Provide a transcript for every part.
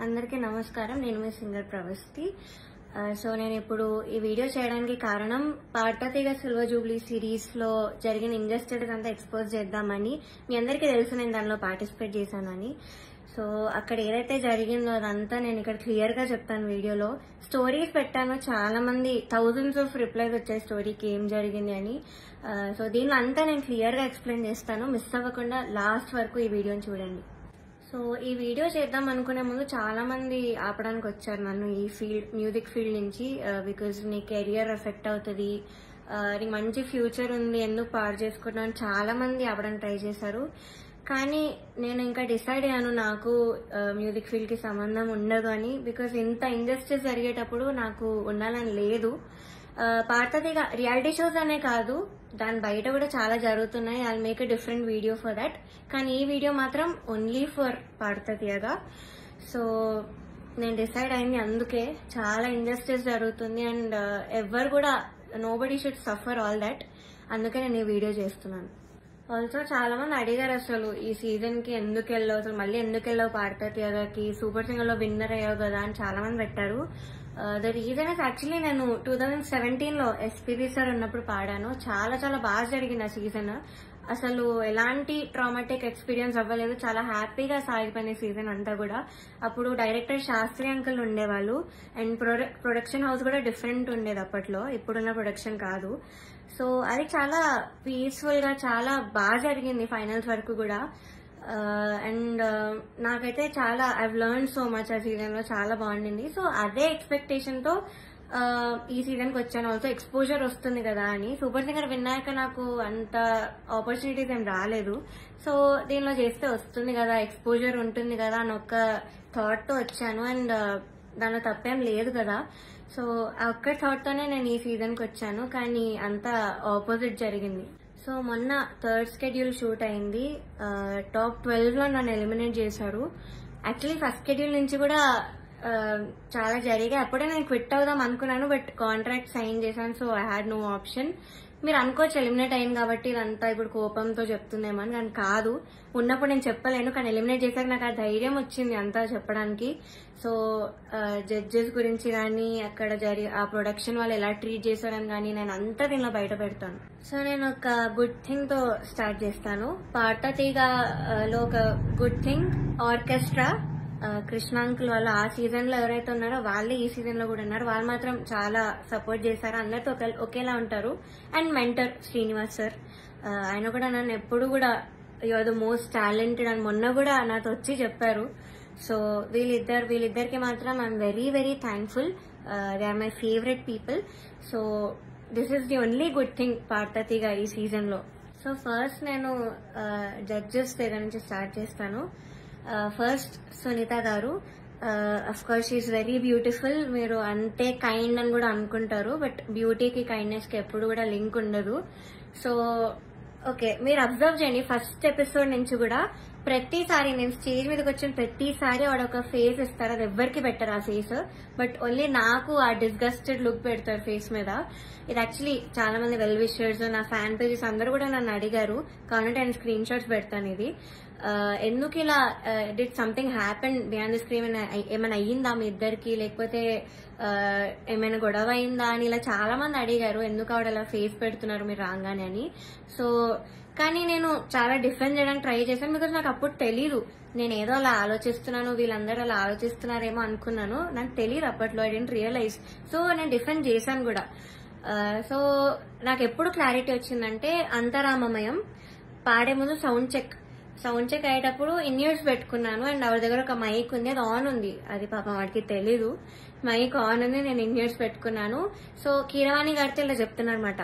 అందరికీ నమస్కారం. నేను మీ సింగర్ ప్రవస్తి. సో నేను ఇప్పుడు ఈ వీడియో చేయడానికి కారణం పాడతీగ సిల్వర్ జూబ్లీ సిరీస్ లో జరిగిన ఇంజస్టిస్ అంతా ఎక్స్పోజ్ చేద్దామని. మీ అందరికీ తెలుసు నేను దానిలో పార్టిసిపేట్ చేశానని. సో అక్కడ ఏదైతే జరిగిందో అదంతా నేను ఇక్కడ క్లియర్ గా చెప్తాను వీడియోలో. స్టోరీస్ పెట్టాను, చాలా మంది థౌజండ్స్ ఆఫ్ రిప్లైస్ వచ్చాయి స్టోరీకి ఏం జరిగింది అని. సో దీనిలో అంతా నేను క్లియర్ గా ఎక్స్ప్లెయిన్ చేస్తాను. మిస్ అవ్వకుండా లాస్ట్ వరకు ఈ వీడియోని చూడండి. సో ఈ వీడియో చేద్దాం అనుకునే ముందు చాలా మంది ఆపడానికి వచ్చారు నన్ను ఈ ఫీల్డ్, మ్యూజిక్ ఫీల్డ్ నుంచి. బికాజ్ నీ కెరియర్ ఎఫెక్ట్ అవుతుంది, నీకు మంచి ఫ్యూచర్ ఉంది, ఎందుకు పాడు చేసుకుంటున్నాను చాలా మంది ఆపడానికి ట్రై చేశారు. కానీ నేను ఇంకా డిసైడ్ అయ్యాను నాకు మ్యూజిక్ ఫీల్డ్ కి సంబంధం ఉండదు అని. బికాజ్ ఇంత ఇంజస్టిస్ జరిగేటప్పుడు నాకు ఉండాలని లేదు. పాడతీగ రియాలిటీ షోస్ అనే కాదు, దాని బయట కూడా చాలా జరుగుతున్నాయి. I make a different video for that. కానీ ఈ వీడియో మాత్రం ఓన్లీ ఫర్ పాడతీగ. సో నేను డిసైడ్ అయింది అందుకే. చాలా ఇంజస్టిస్ జరుగుతుంది అండ్ ఎవరు కూడా nobody should suffer all that. అందుకే నేను ఈ వీడియో చేస్తున్నాను. ఆల్సో చాలా మంది అడిగారు అసలు ఈ సీజన్ కి ఎందుకు వెళ్ళావు, అసలు మళ్ళీ ఎందుకు వెళ్ళావు పాడతీగకి, సూపర్ సింగర్ లో విన్నర్ అయ్యావు కదా అని చాలా మంది పెట్టారు. ద రీజన్ ఇస్ యాక్చువల్లీ నేను 2017 లో ఎస్పీబీ సార్ ఉన్నప్పుడు పాడాను. చాలా చాలా బాగా జరిగింది ఆ సీజన్. అసలు ఎలాంటి ట్రామాటిక్ ఎక్స్పీరియన్స్ అవ్వలేదు, చాలా హ్యాపీగా సాగిపోయిన సీజన్ అంతా కూడా. అప్పుడు డైరెక్టర్ శాస్త్రి అంకుల్ ఉండేవాళ్ళు అండ్ ప్రొడక్షన్ హౌస్ కూడా డిఫరెంట్ ఉండేది అప్పట్లో, ఇప్పుడున్న ప్రొడక్షన్ కాదు. సో అది చాలా పీస్ఫుల్ గా చాలా బాగా జరిగింది ఫైనల్స్ వరకు కూడా. అండ్ నాకైతే చాలా ఐ లెర్న్ సో మచ్ ఆ సీజన్ లో, చాలా బాగుండింది. సో అదే ఎక్స్పెక్టేషన్ తో ఈ సీజన్ కి వచ్చాను. ఆల్సో ఎక్స్పోజర్ వస్తుంది కదా అని. సూపర్ సింగర్ విన్నాక నాకు అంత ఆపర్చునిటీస్ ఏం రాలేదు. సో దీనిలో చేస్తే వస్తుంది కదా, ఎక్స్పోజర్ ఉంటుంది కదా అని ఒక థాట్ తో వచ్చాను. అండ్ దానిలో తప్పేం లేదు కదా. సో ఆ ఒక్క థాట్ తోనే నేను ఈ సీజన్ కి వచ్చాను. కానీ అంత ఆపోజిట్ జరిగింది. సో మొన్న థర్డ్ స్కెడ్యూల్ షూట్ అయింది. టాప్ 12 లో నన్ను ఎలిమినేట్ చేశారు. యాక్చువల్లీ ఫస్ట్ స్కెడ్యూల్ నుంచి కూడా చాలా జరిగాయి. అప్పుడే నేను క్విట్ అవుదాం అనుకున్నాను, బట్ కాంట్రాక్ట్ సైన్ చేశాను. So I had no option. మీరు అనుకోవచ్చు ఎలిమినేట్ అయింది కాబట్టి ఇదంతా ఇప్పుడు కోపంతో చెప్తుందేమో అని, కానీ కాదు. ఉన్నప్పుడు నేను చెప్పలేను, కానీ ఎలిమినేట్ చేశాక నాకు ఆ ధైర్యం వచ్చింది అంతా చెప్పడానికి. సో జడ్జెస్ గురించి కానీ అక్కడ ఆ ప్రొడక్షన్ వాళ్ళు ఎలా ట్రీట్ చేశారని కానీ నేను అంతా దీనిలో బయట పెడతాను. సో నేను ఒక గుడ్ థింగ్ తో స్టార్ట్ చేస్తాను. పాడతీగలో ఒక good thing orchestra. Krishna uncle వాళ్ళు ఆ సీజన్ లో ఎవరైతే ఉన్నారో వాళ్ళే ఈ సీజన్ లో కూడా ఉన్నారు. వాళ్ళు మాత్రం చాలా సపోర్ట్ చేశారు, అందరితో ఒకేలా ఉంటారు. అండ్ మెంటర్ శ్రీనివాస్ సార్, ఆయన కూడా నన్ను ఎప్పుడు కూడా you are the most talented అని మొన్న కూడా నాతో వచ్చి చెప్పారు. సో వీళ్ళిద్దరికి మాత్రం I'm very very thankful. They are my favourite people. So this is the only good thing పాడతీగ ఈ సీజన్ లో. సో ఫస్ట్ నేను జడ్జెస్ దగ్గర నుంచి స్టార్ట్ చేస్తాను. ఫస్ట్ సునీత గారు. Of course she is very beautiful. మీరు అంతే కైండ్ అని కూడా అనుకుంటారు, బట్ బ్యూటీకి కైండ్నెస్ కి ఎప్పుడు కూడా లింక్ ఉండదు. సో ఓకే, మీరు అబ్జర్వ్ చేయండి ఫస్ట్ ఎపిసోడ్ నుంచి కూడా ప్రతిసారి నేను స్టేజ్ మీదకి వచ్చిన ప్రతిసారి వాడు ఒక ఫేస్ ఇస్తారు. అది ఎవ్వరికి పెట్టరు ఆ ఫేస్, బట్ ఓన్లీ నాకు ఆ డిస్గస్టెడ్ లుక్ పెడతారు ఫేస్ మీద. ఇది యాక్చువల్లీ చాలా మంది వెల్ విషర్స్, నా ఫ్యాన్ పేజెస్ అందరూ కూడా నన్ను అడిగారు. కాబట్టి నేను స్క్రీన్ షాట్స్ పెడతాను. ఇది ఎందుకు ఇలా did something happen beyond the screen, ఏమైనా అయ్యిందా మీ ఇద్దరికి, లేకపోతే ఏమైనా గొడవ అయిందా అని ఇలా చాలా మంది అడిగారు. ఎందుకు ఆవిడ అలా ఫేస్ పెడుతున్నారు మీరు రాగానే అని. సో కానీ నేను చాలా డిఫెండ్ చేయడానికి ట్రై చేశాను. బికాజ్ నాకు అప్పుడు తెలీదు, నేను ఏదో అలా ఆలోచిస్తున్నాను, వీళ్ళందరూ అలా ఆలోచిస్తున్నారేమో అనుకున్నాను. నాకు తెలియదు అప్పట్లో, ఐ డెంట్ రియలైజ్. సో నేను డిఫెండ్ చేశాను కూడా. సో నాకు ఎప్పుడు క్లారిటీ వచ్చిందంటే అంతరామమయం పాడే ముందు సౌండ్ చెక్ అయ్యేటప్పుడు ఇన్ ఇయర్స్ పెట్టుకున్నాను. అండ్ ఆవిడ దగ్గర ఒక మైక్ ఉంది, అది ఆన్ ఉంది. అది పాపం వాడికి తెలీదు, మైక్ ఆన్ ఉంది, నేను ఇన్ ఇయర్స్ పెట్టుకున్నాను. సో కీరవాణి గారితో ఇలా చెప్తున్నారు అనమాట,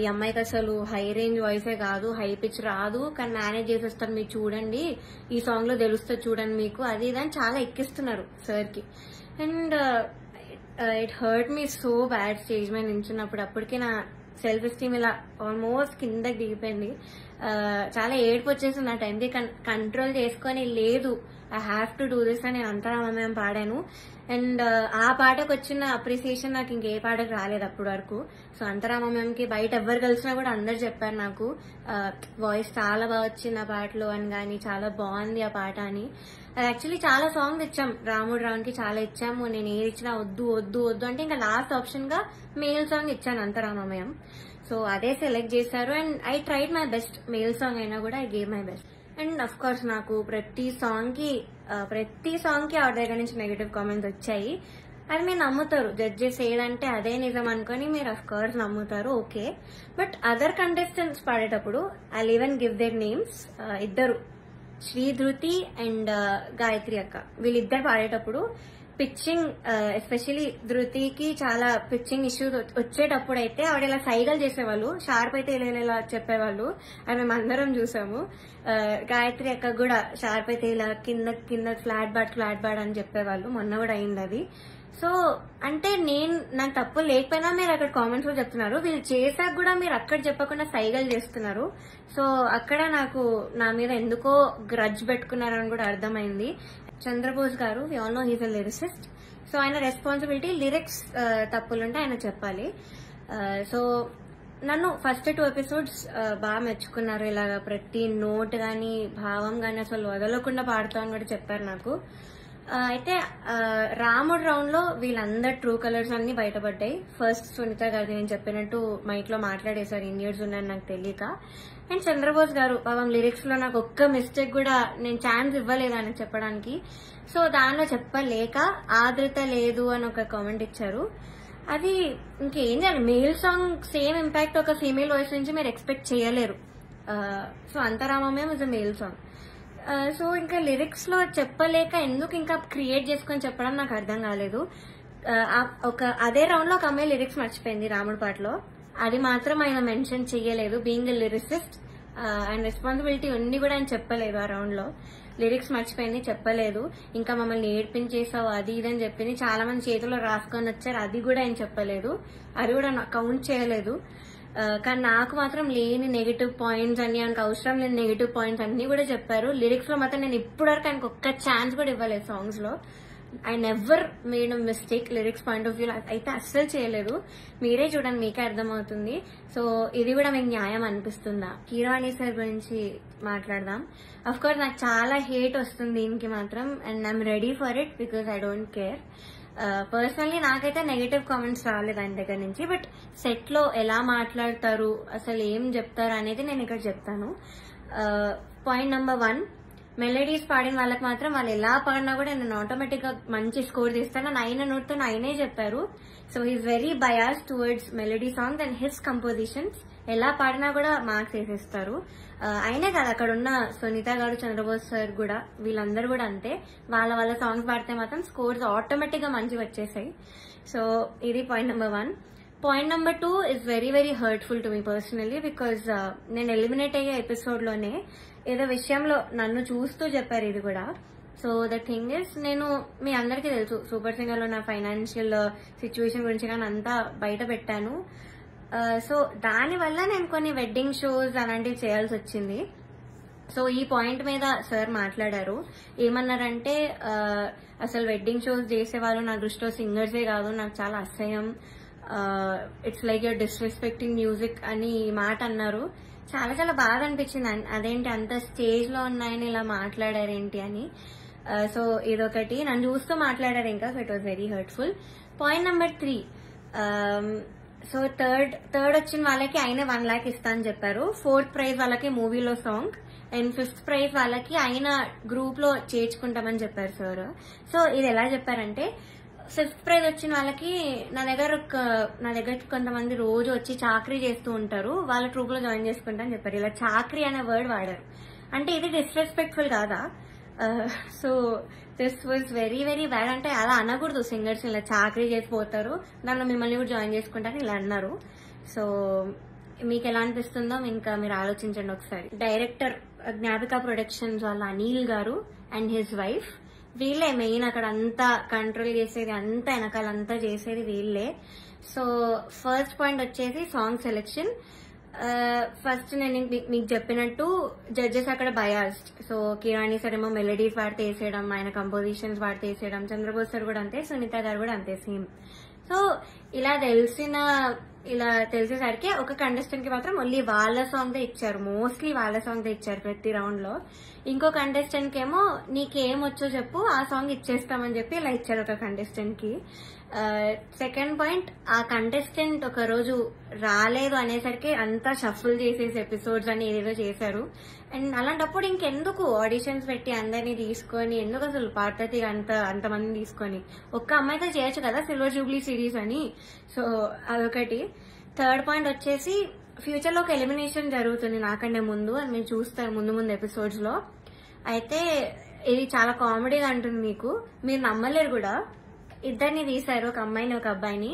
ఈ అమ్మాయికి అసలు హై రేంజ్ వాయిసే కాదు, హై పిచ్ రాదు, కానీ మేనేజ్ చేసేస్తారు మీరు చూడండి, ఈ సాంగ్ లో తెలుస్తుంది చూడండి మీకు, అది ఇది అని చాలా ఎక్కిస్తున్నారు సార్ కి. And it hurt me so bad stage మీద నించున్నప్పుడు. అప్పటికి నా సెల్ఫ్ ఎస్టీమ్ ఇలా ఆల్మోస్ట్ కిందకి దిగిపోయింది. చాలా ఏడుపు వచ్చేసింది ఆ టైంకి. కంట్రోల్ చేసుకొని లేదు I have to do this అని అంతరామమయం పాడాను. అండ్ ఆ పాటకు వచ్చిన అప్రిసియేషన్ నాకు ఇంకే పాటకు రాలేదు అప్పటి వరకు. సో అంతరామమయంకి బయట ఎవరు కలిసినా కూడా అందరు చెప్పారు నాకు వాయిస్ చాలా బాగా వచ్చింది ఆ పాటలో అని, కానీ చాలా బాగుంది ఆ పాట అని. అది యాక్చువల్లీ చాలా సాంగ్స్ ఇచ్చాం, రాముడు రావునికి చాలా ఇచ్చాము. నేను ఏది ఇచ్చినా వద్దు వద్దు వద్దు అంటే ఇంకా లాస్ట్ ఆప్షన్ గా మేల్ సాంగ్ ఇచ్చాను, అంతరామమయం. సో అదే సెలెక్ట్ చేశారు and I tried my best. Male song అయినా కూడా I gave my best. And of course నాకు ప్రతి సాంగ్ కి ఆవిడ దగ్గర నుంచి నెగటివ్ కామెంట్స్ వచ్చాయి. అది మీరు నమ్ముతారు, జడ్జెస్ ఏదంటే అదే నిజం అనుకుని మీరు అఫ్ కోర్స్ నమ్ముతారు, ఓకే. బట్ అదర్ కంటెస్టెంట్స్ పాడేటప్పుడు I even give their names. ఇద్దరు, శ్రీధృతి అండ్ గాయత్రి అక్క, వీళ్ళిద్దరు పాడేటప్పుడు పిచ్చింగ్, ఎస్పెషలీ ధృతికి చాలా పిచ్చింగ్ ఇష్యూస్ వచ్చేటప్పుడు అయితే ఆవిడ ఇలా సైగలు చేసేవాళ్ళు, షార్ప్ అయితే ఇలా చెప్పేవాళ్ళు, అది మేము అందరం చూసాము. గాయత్రి అక్క కూడా షార్ప్ అయితే ఇలా కింద కింద ఫ్లాట్ బాడ్ అని చెప్పేవాళ్ళు, మొన్న కూడా అయింది అది. సో అంటే నాకు తప్పు లేకపోయినా మీరు అక్కడ కామెంట్స్ లో చెప్తున్నారు, వీళ్ళు చేశాక కూడా మీరు అక్కడ చెప్పకుండా సైగలు చేస్తున్నారు. సో అక్కడ నాకు నా మీద ఎందుకో గ్రడ్జ్ పెట్టుకున్నారని కూడా అర్థమైంది. Chandrabose garu, we all know he's a lyricist. So ఆయన రెస్పాన్సిబిలిటీ, లిరిక్స్ తప్పులుంటే ఆయన చెప్పాలి. సో నన్ను ఫస్ట్ 2 ఎపిసోడ్స్ బాగా మెచ్చుకున్నారు. ఇలాగా ప్రతి నోట్ గాని భావం గాని అసలు వదలకుండా పాడుతా అని కూడా చెప్పారు నాకు. అయితే రాముడు రౌండ్ లో వీళ్ళందరు ట్రూ కలర్స్ అన్ని బయటపడ్డాయి. ఫస్ట్ సునీత గారు నేను చెప్పినట్టు మైక్ లో మాట్లాడేశారు, ఇండియన్స్ ఉన్నారని నాకు తెలియక. అండ్ చంద్రబోస్ గారు పాపం లిరిక్స్ లో నాకు ఒక్క మిస్టేక్ కూడా నేను ఛాన్స్ ఇవ్వలేదు ఆయన చెప్పడానికి. సో దానిలో చెప్పలేక ఆదృత లేదు అని ఒక కామెంట్ ఇచ్చారు. అది ఇంకేం చేయాలి, మేల్ సాంగ్ సేమ్ ఇంపాక్ట్ ఒక ఫీమేల్ వాయిస్ నుంచి మీరు ఎక్స్పెక్ట్ చేయలేరు. సో అంతరామమయం is a male song. So ఇంకా లిరిక్స్ లో చెప్పలేక ఎందుకు ఇంకా క్రియేట్ చేసుకొని చెప్పడం నాకు అర్థం కాలేదు. అదే రౌండ్ లో ఒక అమ్మాయి లిరిక్స్ మర్చిపోయింది రాముడి పాటలో, అది మాత్రం ఆయన మెన్షన్ చెయ్యలేదు. బీయింగ్ ఎ లిరిసిస్ట్ ఆయన రెస్పాన్సిబిలిటీ ఉంది కూడా ఆయన చెప్పలేదు. ఆ రౌండ్ లో లిరిక్స్ మర్చిపోయింది, చెప్పలేదు. ఇంకా మమ్మల్ని ఏడ్పించేసావు అది ఇదని చెప్పింది, చాలా మంది చేతిలో రాసుకొని వచ్చారు, అది కూడా ఆయన చెప్పలేదు, అది కూడా కౌంట్ చేయలేదు. కానీ నాకు మాత్రం లేని నెగిటివ్ పాయింట్స్ అన్ని, ఆయనకు అవసరం లేని నెగిటివ్ పాయింట్స్ అన్ని కూడా చెప్పారు. లిరిక్స్ లో మాత్రం నేను ఇప్పటివరకు ఆయనకు ఒక్క ఛాన్స్ కూడా ఇవ్వలేదు సాంగ్స్ లో. I never made a mistake lyrics point of view అయితే అస్సలు చేయలేదు. మీరే చూడండి, మీకే అర్థమవుతుంది. సో ఇది కూడా మీకు న్యాయం అనిపిస్తుందా? కీరవాణి సార్ గురించి మాట్లాడదాం. అఫ్ కోర్స్ నాకు చాలా హేట్ వస్తుంది దీనికి మాత్రం, and I'm ready for it because I don't care. Personally నాకైతే నెగటివ్ కామెంట్స్ రాలేదు ఆయన దగ్గర నుంచి. బట్ సెట్ లో ఎలా మాట్లాడతారు, అసలు ఏం చెప్తారు అనేది నేను ఇక్కడ చెప్తాను. పాయింట్ నెంబర్ 1, మెలోడీస్ పాడిన వాళ్ళకి మాత్రం వాళ్ళు ఎలా పాడినా కూడా నేను ఆటోమేటిక్ గా మంచి స్కోర్ తీస్తాను అని ఆయన నోట్తో ఆయనే చెప్పారు. So he's very bias towards melody songs and his compositions. ఎలా పాడినా కూడా మార్క్స్ వేసేస్తారు. అయినే కాదు, అక్కడ ఉన్న సునీత గారు, చంద్రబోస్ సార్ కూడా, వీళ్ళందరూ కూడా అంతే. వాళ్ళ సాంగ్స్ పాడితే మాత్రం స్కోర్స్ ఆటోమేటిక్ గా మంచి వచ్చేసాయి. సో ఇది point number 1. Point number 2 is very very hurtful to me personally because నేను ఎలిమినేట్ అయ్యే ఎపిసోడ్ లోనే ఏదో విషయంలో నన్ను చూస్తూ చెప్పారు ఇది కూడా. సో ద థింగ్ ఇస్, నేను మీ అందరికీ తెలుసు సూపర్ సింగర్ లో నా ఫైనాన్షియల్ సిచ్యువేషన్ గురించి కానీ అంతా బయట పెట్టాను. సో దానివల్ల నేను కొన్ని వెడ్డింగ్ షోస్ అలాంటివి చేయాల్సి వచ్చింది. సో ఈ పాయింట్ మీద సార్ మాట్లాడారు. ఏమన్నారంటే అసలు వెడ్డింగ్ షోస్ చేసేవాళ్ళు నా దృష్టిలో సింగర్సే కాదు, నాకు చాలా అసహ్యం, it's like your disrespecting music అని ఈ మాట అన్నారు. చాలా చాలా బాధ అనిపించింది, అదేంటి అంత స్టేజ్ లో ఉన్నాయని ఇలా మాట్లాడారేంటి అని. సో ఇదొకటి, నన్ను చూస్తూ మాట్లాడారు ఇంకా. So it was very hurtful. Point number 3, so third వచ్చిన వాళ్ళకి ఆయన 1 lakh ఇస్తా అని చెప్పారు. 4th ప్రైజ్ వాళ్ళకి మూవీలో సాంగ్, అండ్ 5th ప్రైజ్ వాళ్ళకి ఆయన గ్రూప్ లో చేర్చుకుంటామని చెప్పారు సార్. సో ఇది ఎలా చెప్పారంటే, 5th ప్రైజ్ వచ్చిన వాళ్ళకి నా దగ్గర కొంతమంది రోజు వచ్చి చాకరీ చేస్తూ ఉంటారు, వాళ్ళ ట్రూప్ లో జాయిన్ చేసుకుంటా అని చెప్పారు. ఇలా చాకరీ అనే వర్డ్ వాడారు. అంటే ఇది డిస్రెస్పెక్ట్ఫుల్ కాదా? So this was very very bad. అంటే అలా అనకూడదు, సింగర్స్ ఇలా చాకరీ చేసిపోతారు, దానిలో మిమ్మల్ని కూడా జాయిన్ చేసుకుంటారని ఇలా అన్నారు. సో మీకు ఎలా అనిపిస్తుందో ఇంకా మీరు ఆలోచించండి ఒకసారి. డైరెక్టర్ జ్ఞాపిక ప్రొడక్షన్స్ వాళ్ళ అనిల్ గారు అండ్ హిజ్ వైఫ్, వీళ్ళే మెయిన్ అక్కడ అంతా కంట్రోల్ చేసేది, అంతా వెనకాలంతా చేసేది వీళ్ళే. సో ఫస్ట్ పాయింట్ వచ్చేసి సాంగ్ సెలెక్షన్. ఫస్ట్ నేను మీకు చెప్పినట్టు జడ్జెస్ అక్కడ బయాస్డ్. సో కిరాణి సార్ ఏమో మెలోడీస్ వాడితే వేసేయడం, ఆయన కంపోజిషన్స్ వాడితే వేసేయడం, చంద్రబోస్ సార్ కూడా అంతే, సునీత గారు కూడా అంతే సేమ్. సో ఇలా తెలిసిన ఇలా తెలిసేసరికి ఒక కంటెస్టెంట్ కి మాత్రం ఓన్లీ వాళ్ళ సాంగ్ దే ఇచ్చారు, మోస్ట్లీ వాళ్ళ సాంగ్ దే ఇచ్చారు ప్రతి రౌండ్ లో. ఇంకో కంటెస్టెంట్ కి ఏమో నీకేం వచ్చో చెప్పు ఆ సాంగ్ ఇచ్చేస్తామని చెప్పి ఇలా ఇచ్చారు ఒక కంటెస్టెంట్ కి. సెకండ్ పాయింట్, ఆ కంటెస్టెంట్ ఒక రోజు రాలేదు అనేసరికి అంతా షఫుల్ చేసేసి ఎపిసోడ్స్ అని ఏదేదో చేశారు. అండ్ అలాంటప్పుడు ఇంకెందుకు ఆడిషన్స్ పెట్టి అందరినీ తీసుకొని, ఎందుకు అసలు పార్వతి అంతమందిని తీసుకొని ఒక్క అమ్మాయితో చేయొచ్చు కదా సిల్వర్ జూబ్లీ సిరీస్ అని. సో అదొకటి. థర్డ్ పాయింట్ వచ్చేసి ఫ్యూచర్ లో ఒక ఎలిమినేషన్ జరుగుతుంది నాకంటే ముందు, అని మీరు చూస్తారు ముందు ఎపిసోడ్స్ లో. అయితే ఇది చాలా కామెడీగా అంటుంది మీకు, మీరు నమ్మలేరు కూడా. ఇద్దరిని తీశారు, ఒక అమ్మాయిని ఒక అబ్బాయిని.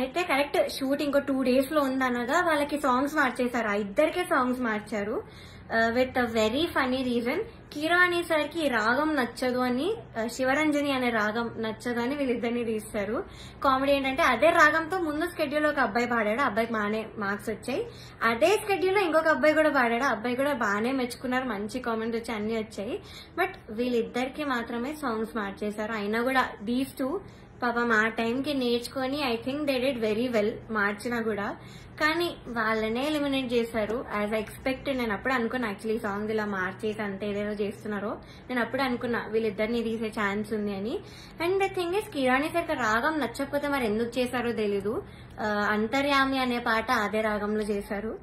అయితే కరెక్ట్ షూట్ ఇంకో 2 days లో ఉందనగా వాళ్ళకి సాంగ్స్ మార్చేశారు, ఆ ఇద్దరికే సాంగ్స్ మార్చారు with a very funny reason. Keeravani sir కి రాగం నచ్చదు అని, శివరంజని అనే రాగం నచ్చదు అని వీళ్ళిద్దరిని తీస్తారు. కామెడీ ఏంటంటే అదే రాగంతో ముందు స్కెడ్యూల్ ఒక అబ్బాయి పాడాడు, అబ్బాయికి బాగానే మార్క్స్ వచ్చాయి. అదే స్కెడ్యూల్ లో ఇంకొక అబ్బాయి కూడా పాడాడు, అబ్బాయి కూడా బాగానే మెచ్చుకున్నారు, మంచి కామెంట్స్ వచ్చి అన్ని వచ్చాయి. బట్ వీళ్ళిద్దరికి మాత్రమే సాంగ్స్ మార్చేశారు. అయినా కూడా దీస్ టూ పాపం ఆ టైంకి నేర్చుకొని I think they did very well మార్చినా కూడా. కానీ వాళ్ళనే ఎలిమినేట్ చేశారు యాజ్ ఎక్స్పెక్ట్. నేను అప్పుడు అనుకున్నా యాక్చువల్లీ సాంగ్ ఇలా మార్చేసి అంత ఏదేదో చేస్తున్నారో, నేను అప్పుడు అనుకున్నా వీళ్ళిద్దరిని తీసే ఛాన్స్ ఉంది అని. And the thing is కిరాణి sir రాగం నచ్చకపోతే మరి ఎందుకు చేశారో తెలీదు. అంతర్యామి అనే పాట అదే రాగంలో చేశారు.